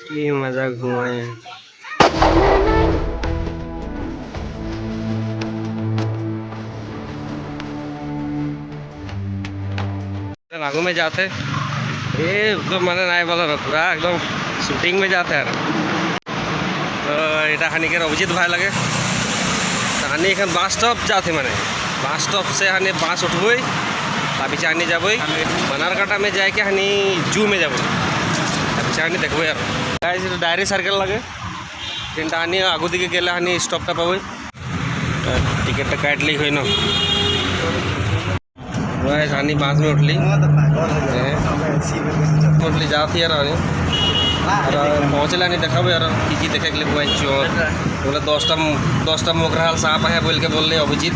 কি মজা ঘুমায় लागू में जाते ये तो मैंने नहीं बोला पूरा एकदम शूटिंग में जाते हैं तो यहाँ हानि के अभिजित भाई लगे हानि एखन बास स्टॉप जाते मैंने बास स्टॉप से हानि बास उठबे पीछे हानि जब बनारकाटा में जाके हानि जू में जब पीछे हानि देखो यार डायरी सर्कल लगे तीन हानि आगू दिखे गले हानि स्टॉपटा पाबे टिकेट काट ली हुई न हानि बास में उठली जाती यार पहुँचला नहीं देखा यार कि देखे के लिए चोर बोले 10टा मोकराल साप है बोल के बोल अभिजित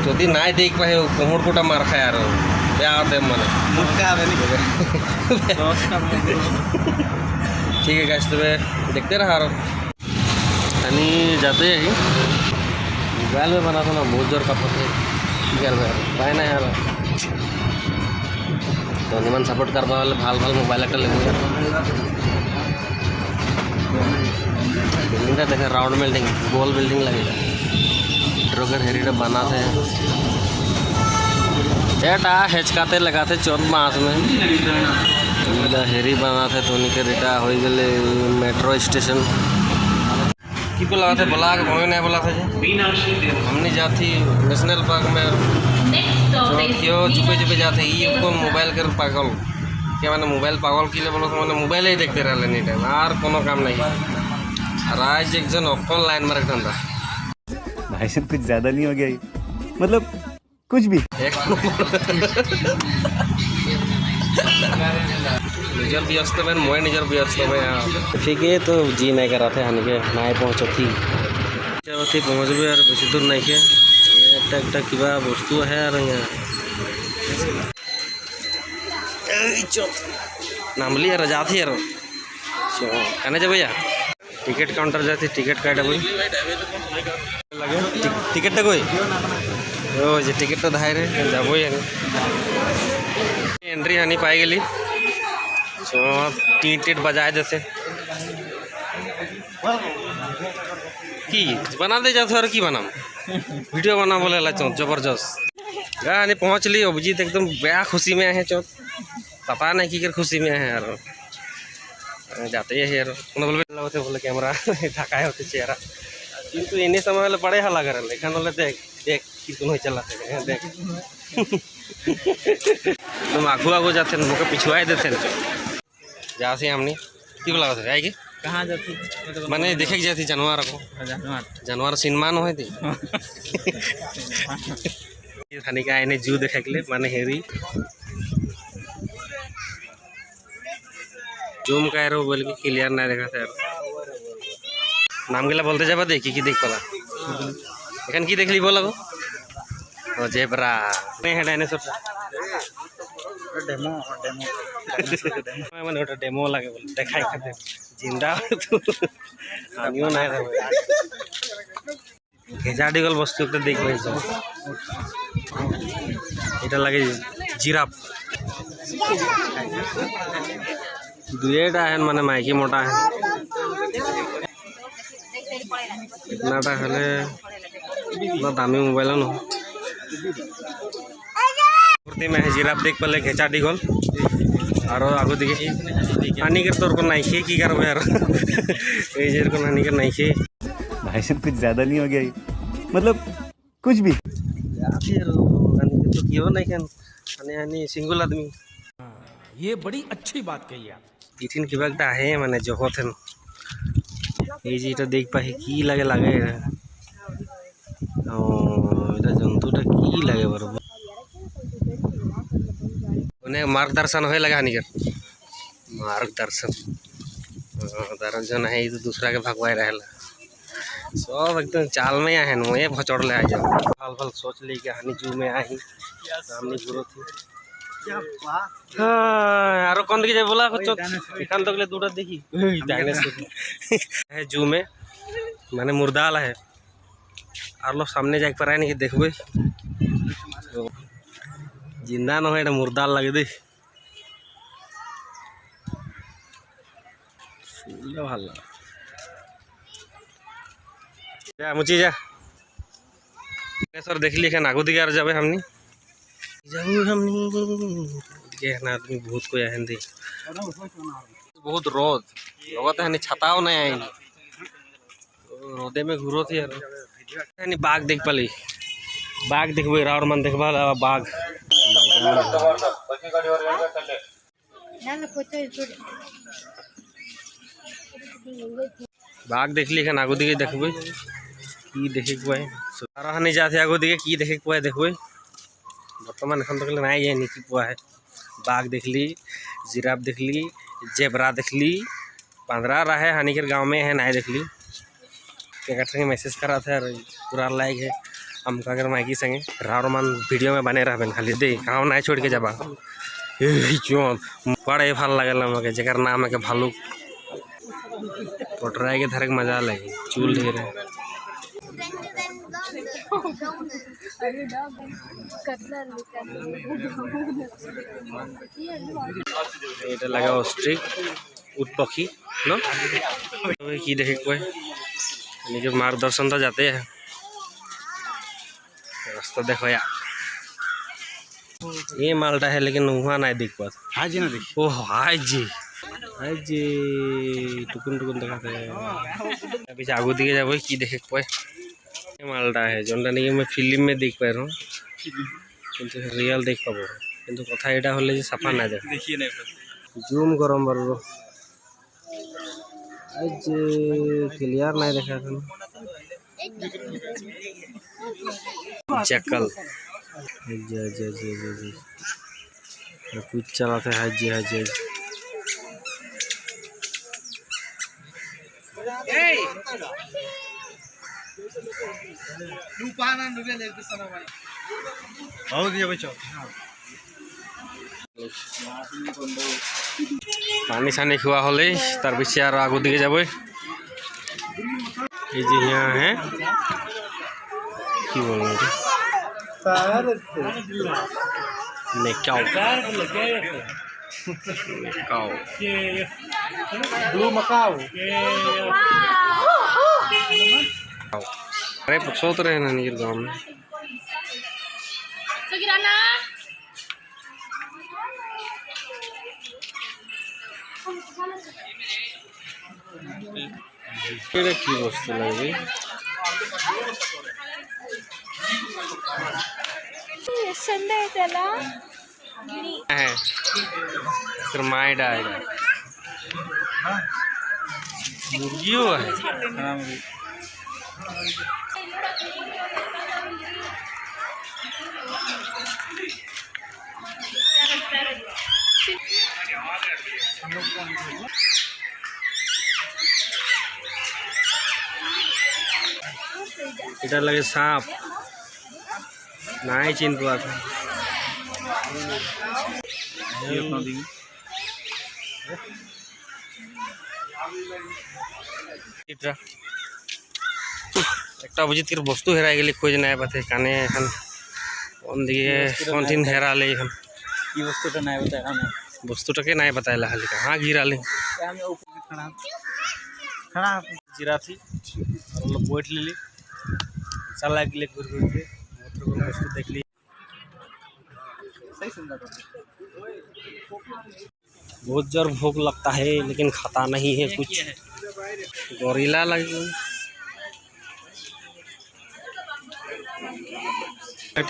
যদি নাই देख पाए कोमर कोटा मार खाए यार आते मैंने ठीक है गाइस तबे देखते रहा यार हानि जाते ही मोबाइल में बना था ना बहुत जोर का पत्थर यार पाए ना यार तो निमान सपोर्ट करवा वाले ভাল ভাল मोबाइल एक ले बिल्डिंग देखे राउंड बिल्डिंग गोल बिल्डिंग लगेगा ड्रोगर हेरीटा बनाते एटा हेचकाते लगाते 14 मास में हेरी बनाते तो उनके रेटा हो गए मेट्रो स्टेशन की बोला थे बोला के कोई नहीं बोला था हमने जाती नेशनल पार्क में क्यों चुपे चुपे जाते ये कौन मोबाइल कर पागल क्या मैंने मोबाइल पागल के लिए बोलो तो मैंने मोबाइल ही देखते रहे एनी टाइम और कोनो काम नहीं राज एक जन ऑफर लाइन में रखता था भाई साहब कुछ ज़्यादा नहीं हो गया ये मतलब कुछ भी निजर व्यस्त में मैं निजर व्यस्त में ठीक है तो जी नहीं करा थे हानि के नहीं पहुँचो थी पहुँचबे और बेसि दूर नहीं के एक क्या बस्तु है और नामली यार जाती यार कहने जब भैया टिकट काउंटर जाती टिकट काट लगे टिकट कोई ओ जे टिकट तो धाय रे जब एंट्री हानि पाई गली टीट टीट बजाए जैसे की बना दे जाते और की बनाम वीडियो बना बोले जबरदस्त गाने पहुँच ली अभिजीत एकदम बया खुशी में है चौथ पता नहीं की कर खुशी में है यार जाते हैं यार बोले कैमरा ढकाए होते चेहरा किंतु इन्हें समय वाले बड़े हला कर एखान देख देख कि चलाते देख तुम आगू आगू जाते मोके पिछुआए देते जहाँ से हमने की बोला आएगी कहाँ जाती मैंने देखे की जाती जानवर को जानवर सिनेमा न होती हानि का एने जू देखे के लिए माने हेरी जूम का यार बोल के क्लियर नहीं देखा था यार नाम गला बोलते जाबा देखी की देख पाला एखन की देखली बोला गो ओ जेब्रा नहीं है डायनासोर डेमो माने ओटा डेमो लागे बोल देखाई खाते जिंदा तो आनियो नहीं रहे घेजाडी गल वस्तु एक देख भाई सब এটা লাগে জিরাফ दुएटा है माने माइकी मोटा है इतनाटा हले इतना दामी मोबाइल न कुर्ती में जिराफ देख पाले घेचा डिगल और आगो दिखे हानि के तोर को नहीं खे की करबे यार ए जेर को हानि के नहीं खे भाई साहब कुछ ज़्यादा नहीं हो गया ये मतलब कुछ भी यार हानि के तो क्यों नहीं खान हानि हानि सिंगल आदमी ये बड़ी अच्छी बात कही आप इथिन की बागटा है माने जो होथेन এই যে এটা দেখ পাই কি লাগে লাগে ও এটা জন্তুটা কি লাগে বড় মানে मार्गदर्शन होए लगा हानि के मार्गदर्शन दर्जन है तो दूसरा के भगवाई रहेला सब एकदम चाल में है न ये भचोड़ ले आ जाओ फल फल सोच ली कि हानि जू में आई सामने गुरु थी और कौन दिखे बोला एखान तक दूटा देखी है जू में माने मुर्दाल है और लोग सामने जाके पर नहीं देखबे जिंदा न है मुर्दाल लगे दे ফুলটা ভাল লাগে যা মুচি যা দেখলি এখানে আগু দিকে আর যাবে हमनी आदमी बहुत कोई आहन दे बहुत रोद लगता है छाताओ नहीं आई रोदे में घूरो थी यार बाघ देख पाली बाघ देखबे रावर मन देखबा बाघ बाघ देखली एखन आगू दिखे देखबे की देखे के पाए सारा नहीं जाते आगू दिखे की देखे के पाए देखबे बर्तमान एखन तक नहीं जाए की पुआ है बाघ देखली जिराफ देखली जेबरा देखली 15 रहा है हानिकर गांव में है नहीं देखली के मैसेज करा था पूरा लाइक है हम का माइकी संगे रावरमान वीडियो में बने रहा खाली दे गाँव नहीं छोड़ के जाबा बड़े भल लगे जर नाम है भालुक पटराए के धरे मजा लगे चूल ढेर है এটা লাগা অস্ট্রিক উট पक्षी न की देखे कोई निजे मार्गदर्शन तो जाते हैं रास्ता देखो यार ये मालटा है लेकिन वहाँ नहीं दिख पाता हाय जी ना देख ओ हाय जी टुकुन टुकुन दिखाते हैं अभी आगू दिखे जाबो की देखे कोई ये मालटा है जोनटा नहीं मैं फिल्म में देख पाई रहा কিন্তু রিয়েল দেখ পাবো কিন্তু কথা এটা হলে যে সাফা না দেখ দেখিয়ে নাই জুম গরম বারো আজ ক্লিয়ার নাই দেখা এখন जैकल कुछ चलाते हैं जी पानी सानी खुआ हले तार पीछे और आगू दिखे जाब यहाँ है कि बोल अरे सोच रहे हैं ना गाँव में की वस्तु लगे माइडा मुर्गियों है इधर लगे सांप नहीं चिन्ह पाता था एक बुझित बस्तु हेरा गली खोज नहीं पाते काने दिन हेरा ले बस्तुटा नहीं बताया खाली कहाँ गिरा ले जीरा थी और बैठ ली चल गए बस्तु देख ली बहुत जोर भूख लगता है लेकिन खाता नहीं है कुछ गोरिल्ला लगे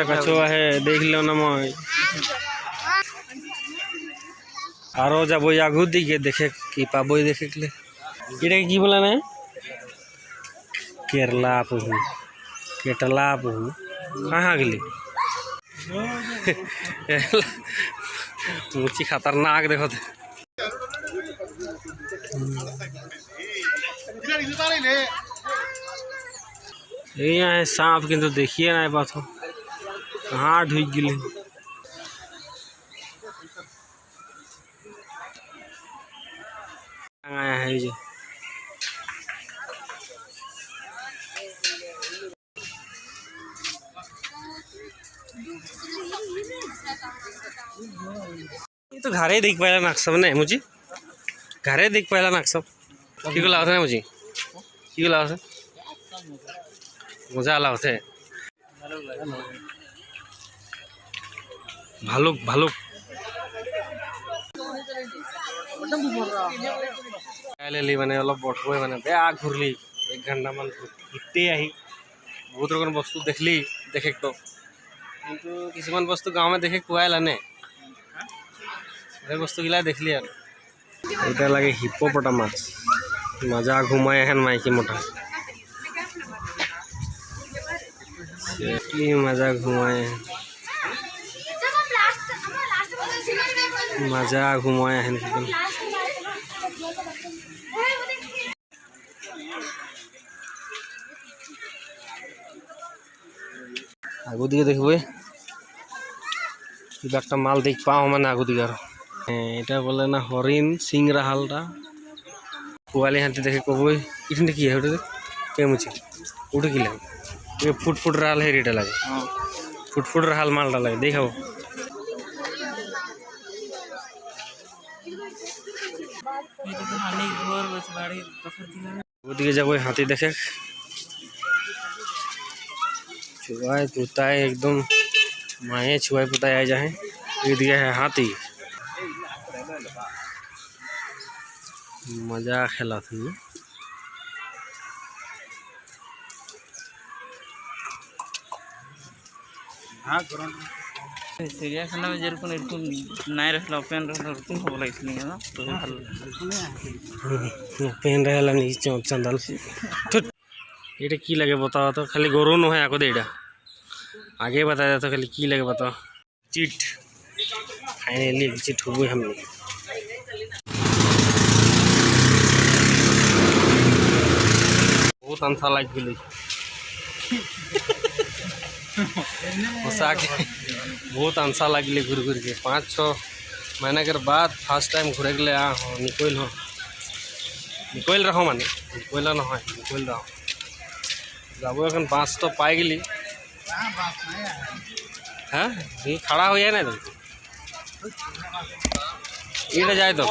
कछुआ है देख लो ना मैं आरो जब आगू दिखे देखे कि पाबो देखे के लिए की बोला ना केरला पहू केटला पहू कहाँ गली मुची खतरनाक देखो यहाँ है सांप किंतु देखिए ना बात हो कहाँ ढुक गई आया है जी ये तो घरे देख पाया नाक सब नहीं मुझे घरे देख पाया नाक सब কি গলা আছে না বুঝি কি গলা আছে মজা আলা আছে ভালুক ভালুক লি মানে অলপ বটকৈ মানে বেয়া ঘূৰলি 1 ঘণ্টামান ঘূৰি আহি বহুত ৰকম বস্তু দেখলি দেখে তো কিন্তু কিছুমান বস্তু গাঁৱত দেখে কোৱাই লানে এই বস্তুগিলা দেখলি আৰু এটা লাগে হিপোপটামাছ মজা ঘুমাই আহেন মাইকী মতা কি মজা ঘুমাই মজা ঘুমাই আহেন একদম আগু দিকে দেখবে কিবা একটা মাল দেখ পাও মানে আগু দিকে আর এটা বলে না হরিণ সিংরা হালটা পোয়ালি হাতি দেখে কবই এখানে কি ওটা কেমুছি উঠে কি লাগে ফুটফুট রাল হেরিটা লাগে ফুটফুট রাল মালটা লাগে দেখাবো ওদিকে যাবো হাতি দেখে छुआए पुताए एकदम माए छुआए पुताए आ जाए ये दिया है हाथी मजा खेला था চিড়িয়াখানা যেরকম এরকম নাই রাখলে ওপেন রাখলে ওরকম হবো লাগছিল না তো ভালো पेन रहेला नहीं चंदल এটা কি লাগে बताओ तो खाली गरु न है आको देड़ा आगे बता जाता खाली की लगे बताओ चिट फाइनली चिट हो गई हमने बहुत अंसा लाग गई बहुत अंसा लगे घूर घूर के 5-6 महीना के बाद फर्स्ट टाइम घूरे गए निकल रहो मानी निकल नहय निकल रहो যাব এখন বাস তো পাই গেলি হ্যাঁ খাড়া হয়ে যায় না তো এটা যায় তো